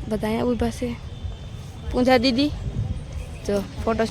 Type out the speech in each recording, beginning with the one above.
બધા અહીંયા ઊભા છે. પૂંજા દીદી જો ફોટો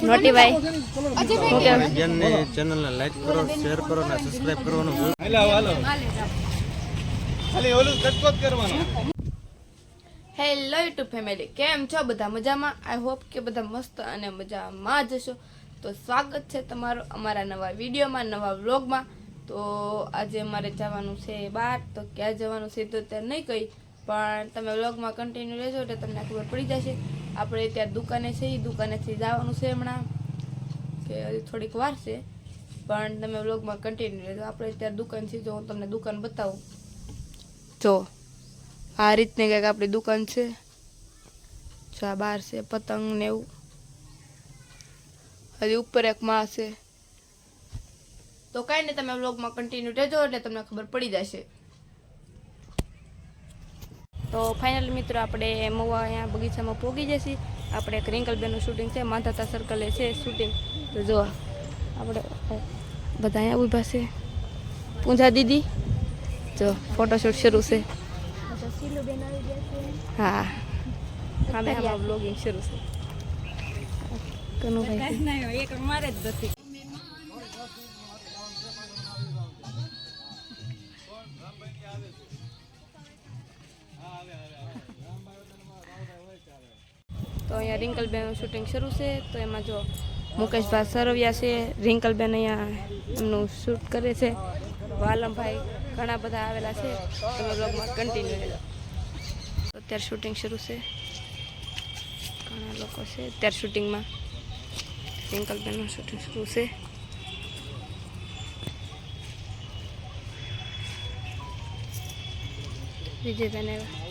નોટી ભાઈ ચેનલને લાઈક કરો, શેર કરો અને સબસ્ક્રાઇબ કરવાનું હેલો યુટ્યુબ ફેમિલી, કેમ છો બધા? મજામાં? આઈ હોપ કે બધા મસ્ત અને મજામાં જ હશો. તો સ્વાગત છે તમારું અમારા નવા વિડીયોમાં, નવા વ્લોગમાં. તો આજે અમારે જવાનું છે બહાર. તો ક્યાં જવાનું છે તો અત્યારે નહીં કહી, પણ તમે વ્લોગમાં કન્ટિન્યુ રહેજો એટલે તમને ખબર પડી જશે. આપણે ત્યાં દુકાને છે, દુકાનેથી જવાનું છે હમણાં, કે હજી થોડીક વાર છે, પણ તમે વ્લોગમાં કન્ટિન્યુ રહેજો. આપણે ત્યાં દુકાન છે, જો હું તમને દુકાન બતાવું. જો આ રીતની કંઈક આપણી દુકાન છે. જો આ બહાર છે પતંગ ને એવું, હજી ઉપર એક માં છે. તો કાંઈ નહીં, તમે વ્લોગમાં કન્ટિન્યુ રહેજો એટલે તમને ખબર પડી જશે. તો ફાઇનલ મિત્રો, આપણે મવા અહીંયા બગીચામાં પહોંચી જશે. આપણે એક રિંકલબેનનું શૂટિંગ છે, માંધાતા સર્કલે છે શૂટિંગ. તો જો આપણે બધા અહીંયા ઊભા છે. પૂંજા દીદી જો ફોટોશૂટ શરૂ છે. હા હા, મેં આમાં બ્લોગિંગ શરૂ છે. કનુભાઈ એક મારે જ નથી. તો અહીંયા રિંકલબેનનું શૂટિંગ શરૂ છે. તો એમાં જો મુકેશભાઈ સરવિયા છે, રિંકલબેન અહીંયા એમનું શૂટ કરે છે, વાલમભાઈ ઘણા બધા આવેલા છે. તમે બ્લોગમાં કન્ટિન્યુ રહેજો. અત્યારે શૂટિંગ શરૂ છે, ઘણા લોકો છે અત્યારે શૂટિંગમાં. રિંકલબેનનું શૂટિંગ શરૂ છે. વિજયબેન આવ્યા.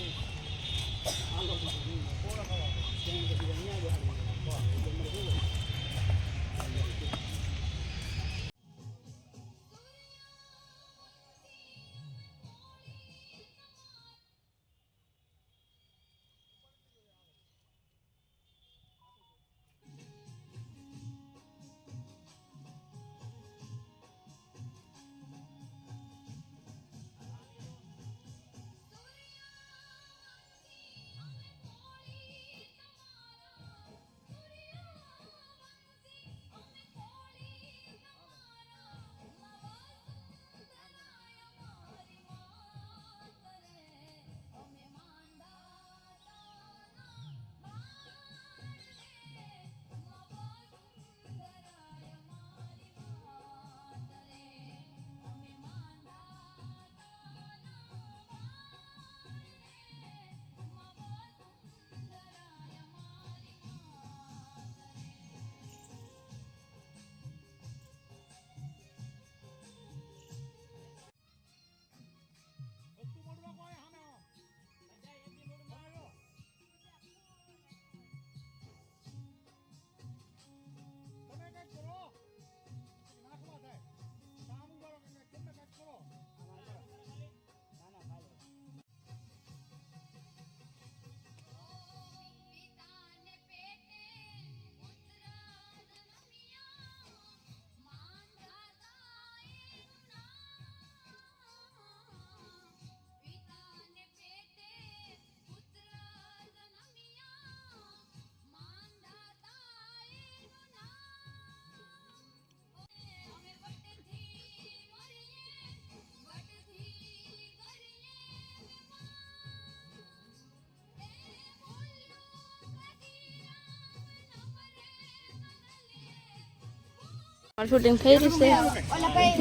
શૂટિંગ થઈ રહી છે.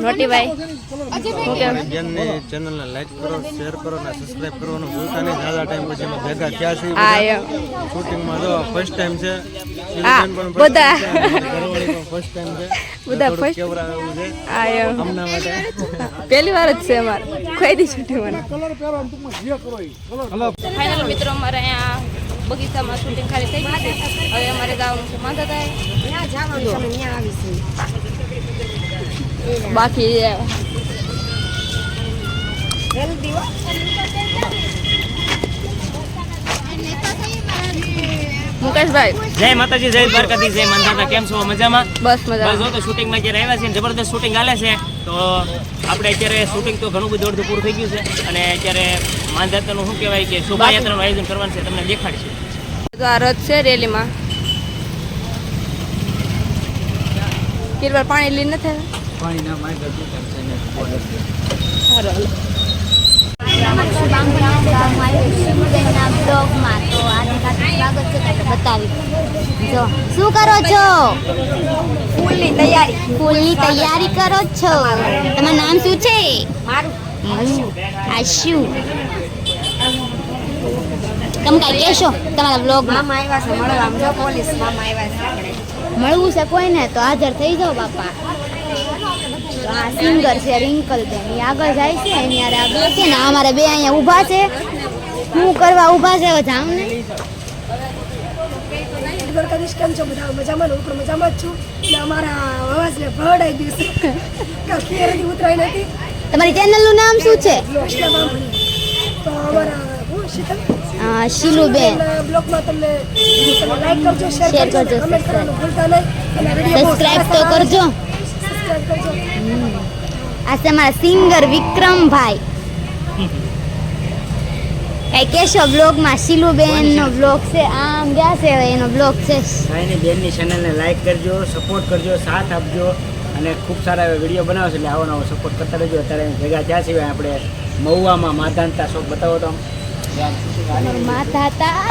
નોટી ભાઈ ચેનલને લાઈક કરો, શેર કરો અને સબસ્ક્રાઇબ કરવાનું ભૂલતા નહીં. ઘણા ટાઈમ પછી અમે ભેગા થયા છીએ શૂટિંગમાં. જો ફર્સ્ટ ટાઈમ છે, બધા ફર્સ્ટ ટાઈમ છે, બધા ફર્સ્ટ કેવરા એવું છે અમના માટે. પહેલી વાર જ છે અમારે કોઈ દી શૂટિંગ. ફાઇનલ મિત્રો, અમારે અહીંયા બગીચામાં શૂટિંગ ખાલી થઈ ગઈ છે. હવે અમારે જવાનું છે માંધાતા. બાકી મુકેશભાઈ જય માતાજી, જય દ્વારકાધીશ, જય માંધાતા. કેમ છો? મજામાં? બસ બસ મજા જો તો શૂટિંગમાં જ્યારે આવ્યા છે, જબરદસ્ત શૂટિંગ હાલે છે. તો આપણે અત્યારે શૂટિંગ તો ઘણું બધું અડધું પૂરું થઈ ગયું છે અને અત્યારે માંધાતાનું શું કહેવાય કે શોભાયાત્રાનું આયોજન કરવાનું છે, તમને દેખાડશે. તો આ રથ છે રેલીમાં કેટલા પાણી લઈને નથી શું કરો છો? ફૂલની તૈયારી કરો છો. તમારું નામ શું છે? આશુ. તમે કઈ કહેશો તમારા બ્લોગમાં? મળવું છે કોઈને તો હાજર થઈ જાઓ બાપા. તો આ સિંગર છે રિંકલ બેન, એ આગળ જાય છે એની યાર આગળ છે ને અમારે બે અહીંયા ઊભા છે. શું કરવા ઊભા છે? જાવ ને. દ્વારકાધીશ કેમ છો? બધા મજામાં? હું પણ મજામાં જ છું. ને અમારા અવાજને ભરડાઈ ગયું છે. ક્લિયરથી ઉતરાઈ નથી. તમારી ચેનલનું નામ શું છે? તો અમારા શીતલ શીલુબેન. બ્લોગમાં તમને લાઈક કરજો, શેર કરજો, કમેન્ટ કરવાનું ભૂલતા નહીં અને વિડીયો સબસ્ક્રાઇબ તો કરજો. સબસ્ક્રાઇબ કરજો. આ છે અમારા સિંગર વિક્રમભાઈ. કઈ કેશો બ્લોગમાં? શીલુબેન નો બ્લોગ છે, આમ ગયા છે એનો બ્લોગ છે. ભાઈની બેનની ચેનલને લાઈક કરજો, સપોર્ટ કરજો, સાથ આપજો અને ખૂબ સારા એવા વિડીયો બનાવો છો એટલે આવો નવો સપોર્ટ કરતા રહેજો. અત્યારે ભેગા થયા છીએ આપણે મહુવામાં માધાનતા શોપ. બતાવો તો માથા તા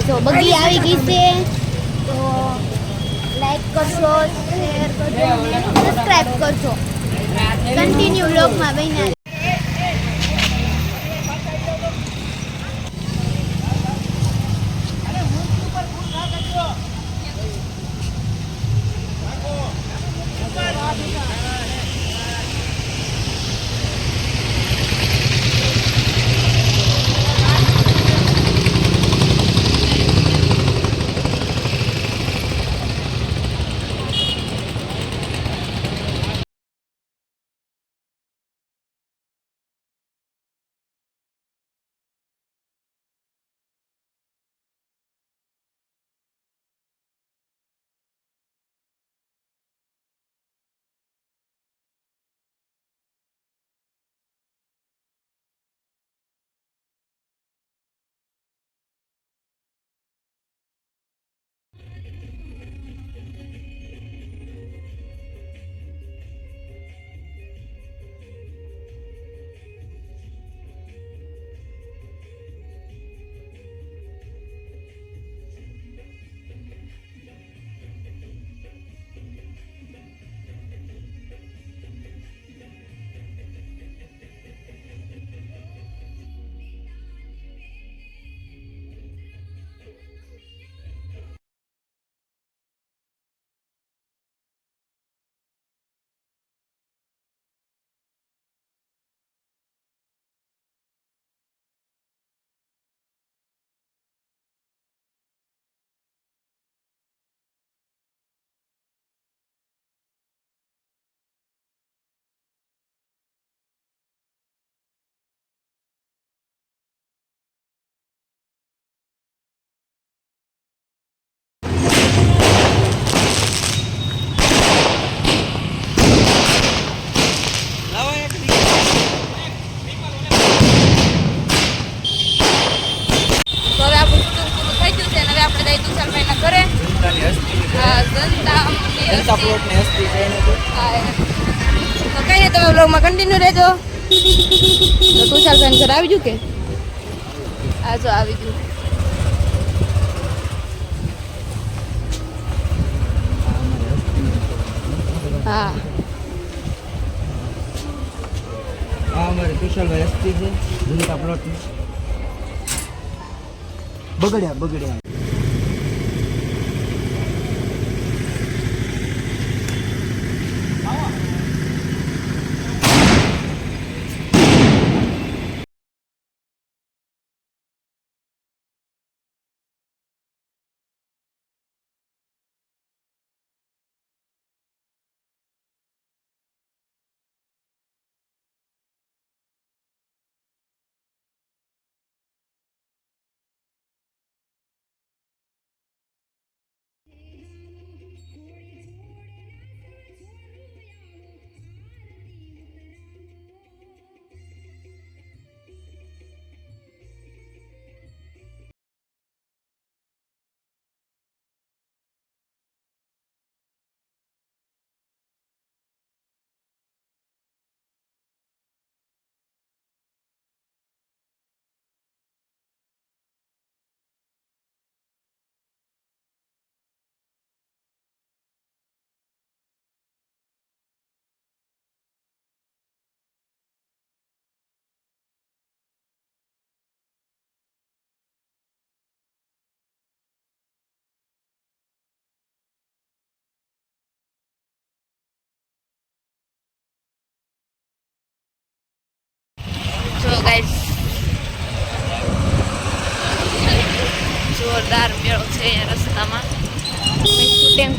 જો બગી આવી ગઈ છે. તો લાઈક કરશો, શેર કરજો, સબસ્ક્રાઇબ કરજો. કન્ટિન્યુ બ્લોગમાં બન્યા. કઈ નહીં, તમે બ્લોગમાં કન્ટિન્યુ રહેજો. તો તુષાર ફેન ઘર આવી ગયું કે? આ જો આવી ગયું. હા આ અમારે કુશલભાઈ એસપી છે જનતા પ્લોટ. બગડ્યા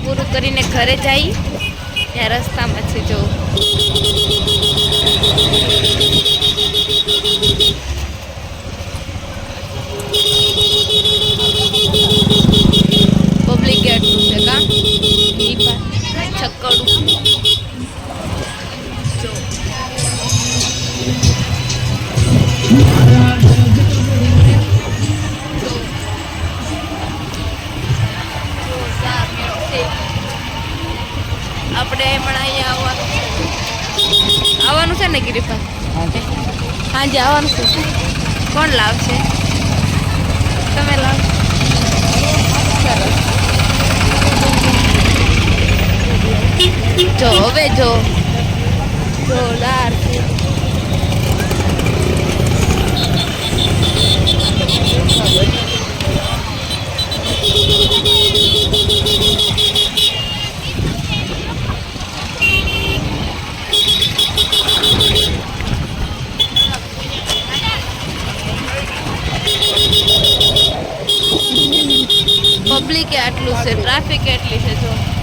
પૂરું કરીને ઘરે જઈ ત્યાં રસ્તામાં છે જો પબ્લિક એટલું છે કા છક્કડું જો આપણે પણ અહીંયા આવવાનું છે ને ગિરિપા હાજી આવવાનું છે કોણ લાવશે તમે લાવ જો હવે જો જોરદાર છે પબ્લિક આટલું છે ટ્રાફિક એટલી છે જો